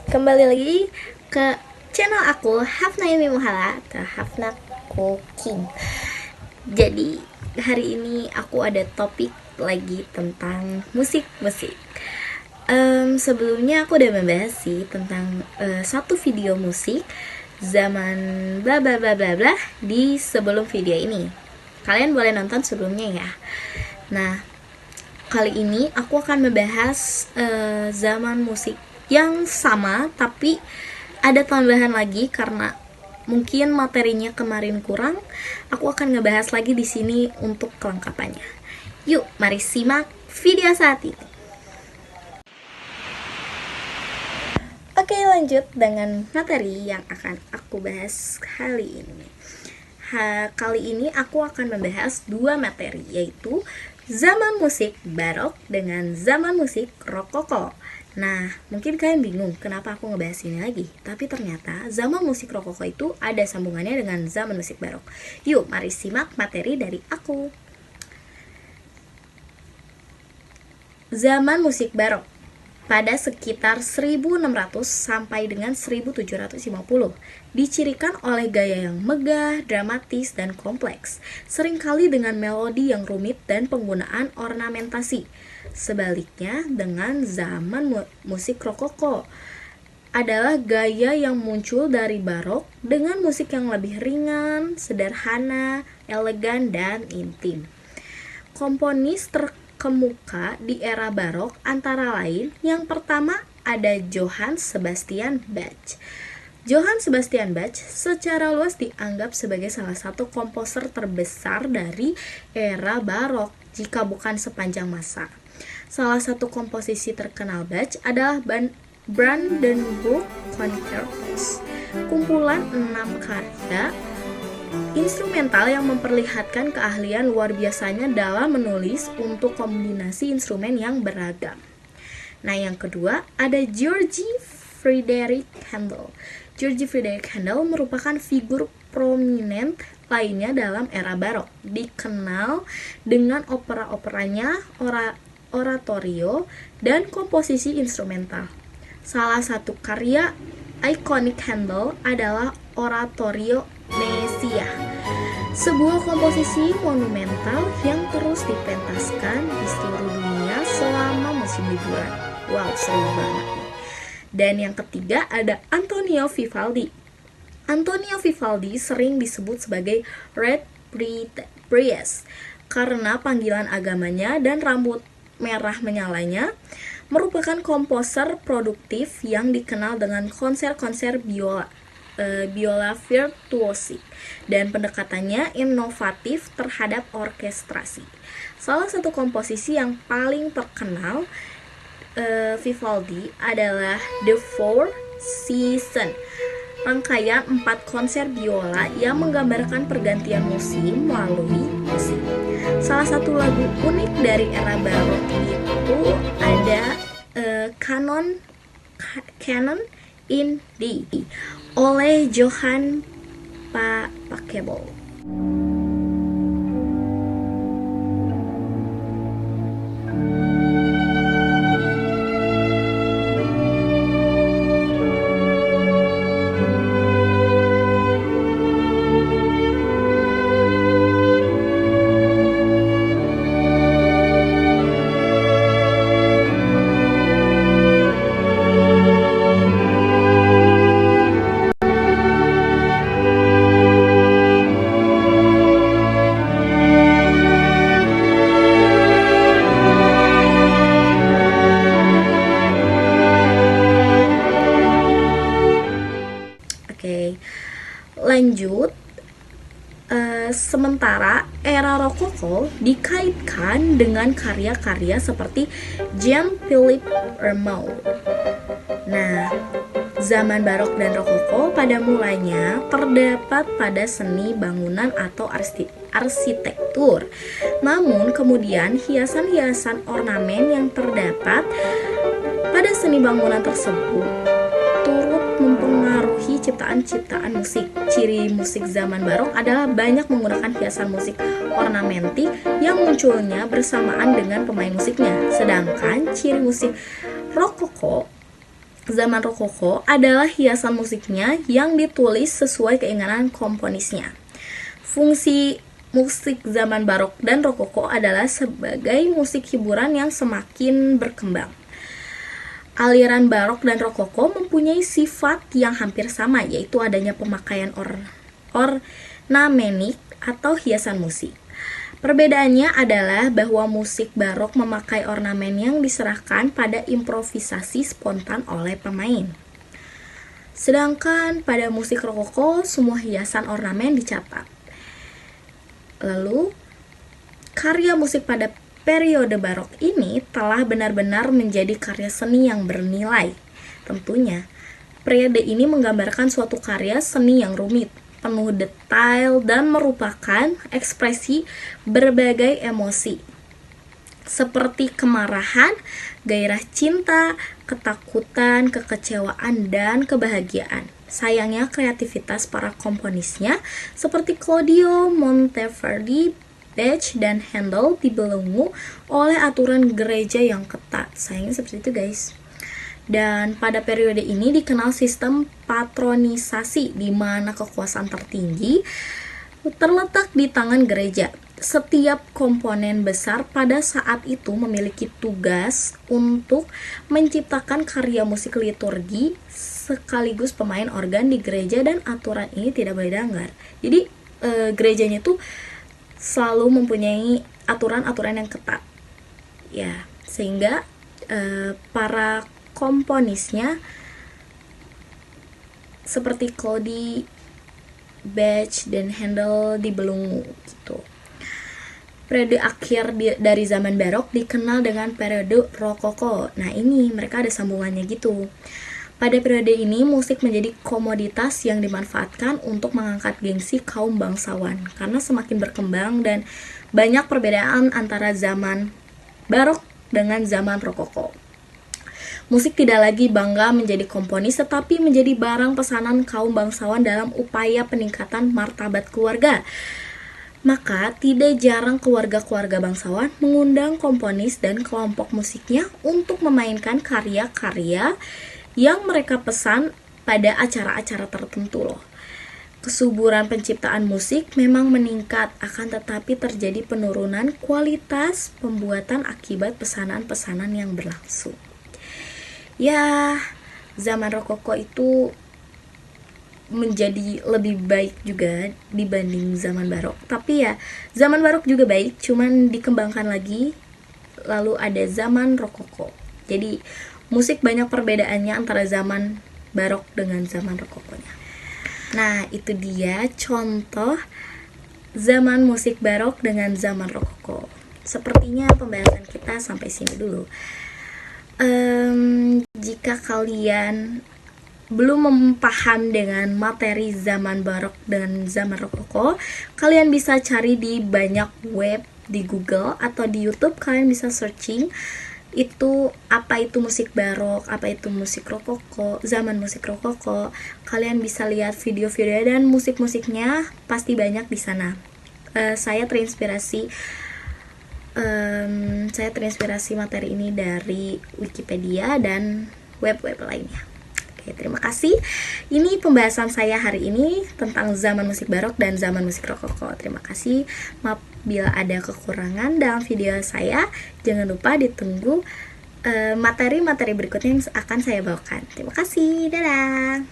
Kembali lagi ke channel aku, Hafna Yumi Muhala atau Hafna Cooking. Jadi hari ini aku ada topik lagi tentang musik-musik. Sebelumnya aku udah membahas sih tentang satu video musik zaman bla bla bla bla bla di sebelum video ini. Kalian boleh nonton sebelumnya ya. Nah, kali ini aku akan membahas zaman musik yang sama tapi ada tambahan lagi karena mungkin materinya kemarin kurang. Aku akan ngebahas lagi di sini untuk kelengkapannya. Yuk, mari simak video saat ini. Oke, lanjut dengan materi yang akan aku bahas kali ini. Kali ini aku akan membahas dua materi, yaitu zaman musik barok dengan zaman musik rokoko. Nah, mungkin kalian bingung kenapa aku ngebahas ini lagi. Tapi ternyata zaman musik rokoko itu ada sambungannya dengan zaman musik barok. Yuk, mari simak materi dari aku. Zaman musik barok pada sekitar 1600 sampai dengan 1750 dicirikan oleh gaya yang megah, dramatis, dan kompleks, seringkali dengan melodi yang rumit dan penggunaan ornamentasi. Sebaliknya, dengan zaman musik rokoko adalah gaya yang muncul dari barok dengan musik yang lebih ringan, sederhana, elegan, dan intim. Komponis terkemuka di era barok antara lain yang pertama ada Johann Sebastian Bach. Johann Sebastian Bach secara luas dianggap sebagai salah satu komposer terbesar dari era barok jika bukan sepanjang masa. Salah satu komposisi terkenal Bach adalah Brandenburg Concertos, kumpulan 6 karya instrumental yang memperlihatkan keahlian luar biasanya dalam menulis untuk kombinasi instrumen yang beragam. Nah, yang kedua ada Georg Friedrich Handel. Georg Friedrich Handel merupakan figur prominent lainnya dalam era barok, dikenal dengan opera-operanya, oratorio, dan komposisi instrumental. Salah satu karya ikonik Handel adalah oratorio Messiah, sebuah komposisi monumental yang terus dipentaskan di seluruh dunia selama musim liburan. Wow, seru banget nih. Dan yang ketiga ada Antonio Vivaldi. Antonio Vivaldi sering disebut sebagai Red Priest karena panggilan agamanya dan rambut merah menyalanya. Merupakan komposer produktif yang dikenal dengan konser-konser biola virtuosik dan pendekatannya inovatif terhadap orkestrasi. Salah satu komposisi yang paling terkenal Vivaldi adalah The Four Seasons, rangkaian 4 konser biola yang menggambarkan pergantian musim melalui musik. Salah satu lagu unik dari era barok itu ada Canon in D oleh Johann Pachelbel. Lanjut, sementara era rokoko dikaitkan dengan karya-karya seperti Jean-Philippe Rameau. Nah, zaman barok dan rokoko pada mulanya terdapat pada seni bangunan atau arsitektur. Namun kemudian hiasan-hiasan ornamen yang terdapat pada seni bangunan tersebut turut mempengaruhi ciptaan-ciptaan musik. Ciri musik zaman barok adalah banyak menggunakan hiasan musik ornamentik yang munculnya bersamaan dengan pemain musiknya. Sedangkan ciri musik rokoko zaman rokoko adalah hiasan musiknya yang ditulis sesuai keinginan komponisnya. Fungsi musik zaman barok dan rokoko adalah sebagai musik hiburan yang semakin berkembang. Aliran barok dan rokoko mempunyai sifat yang hampir sama, yaitu adanya pemakaian ornamenik atau hiasan musik. Perbedaannya adalah bahwa musik barok memakai ornamen yang diserahkan pada improvisasi spontan oleh pemain. Sedangkan pada musik rokoko, semua hiasan ornamen dicatat. Lalu, karya musik pada periode barok ini telah benar-benar menjadi karya seni yang bernilai. Tentunya, periode ini menggambarkan suatu karya seni yang rumit, penuh detail, dan merupakan ekspresi berbagai emosi, seperti kemarahan, gairah cinta, ketakutan, kekecewaan, dan kebahagiaan. Sayangnya, kreativitas para komponisnya seperti Claudio Monteverdi, Bach, dan Handel dibelenggu oleh aturan gereja yang ketat. Sayangnya seperti itu, guys. Dan pada periode ini dikenal sistem patronisasi, di mana kekuasaan tertinggi terletak di tangan gereja. Setiap komponen besar pada saat itu memiliki tugas untuk menciptakan karya musik liturgi sekaligus pemain organ di gereja, dan aturan ini tidak boleh dilanggar. Jadi gerejanya tuh selalu mempunyai aturan-aturan yang ketat, ya, sehingga para komponisnya seperti Claudio, Bach, dan Handel dibelenggu gitu. Periode akhir dari zaman barok dikenal dengan periode rokoko. Nah, ini mereka ada sambungannya gitu. Pada periode ini, musik menjadi komoditas yang dimanfaatkan untuk mengangkat gengsi kaum bangsawan, karena semakin berkembang dan banyak perbedaan antara zaman barok dengan zaman rokoko. Musik tidak lagi bangga menjadi komponis, tetapi menjadi barang pesanan kaum bangsawan dalam upaya peningkatan martabat keluarga. Maka tidak jarang keluarga-keluarga bangsawan mengundang komponis dan kelompok musiknya untuk memainkan karya-karya yang mereka pesan pada acara-acara tertentu loh. Kesuburan penciptaan musik memang meningkat, akan tetapi terjadi penurunan kualitas pembuatan akibat pesanan-pesanan yang berlangsung. Ya, zaman rokoko itu menjadi lebih baik juga dibanding zaman barok. Tapi ya, zaman barok juga baik, cuman dikembangkan lagi. Lalu ada zaman rokoko. Jadi, musik banyak perbedaannya antara zaman barok dengan zaman rokokonya. Nah, itu dia contoh zaman musik barok dengan zaman rokoko. Sepertinya pembahasan kita sampai sini dulu. Jika kalian belum paham dengan materi zaman barok dan zaman rokoko, kalian bisa cari di banyak web, di Google atau di YouTube. Kalian bisa searching itu apa itu musik barok, apa itu musik rokoko, zaman musik rokoko. Kalian bisa lihat video-video dan musik-musiknya, pasti banyak di sana. Saya terinspirasi materi ini dari Wikipedia dan web-web lainnya. Oke, terima kasih. Ini pembahasan saya hari ini tentang zaman musik barok dan zaman musik rokoko. Terima kasih. Maaf bila ada kekurangan dalam video saya. Jangan lupa ditunggu materi-materi berikutnya yang akan saya bawakan. Terima kasih. Dadah.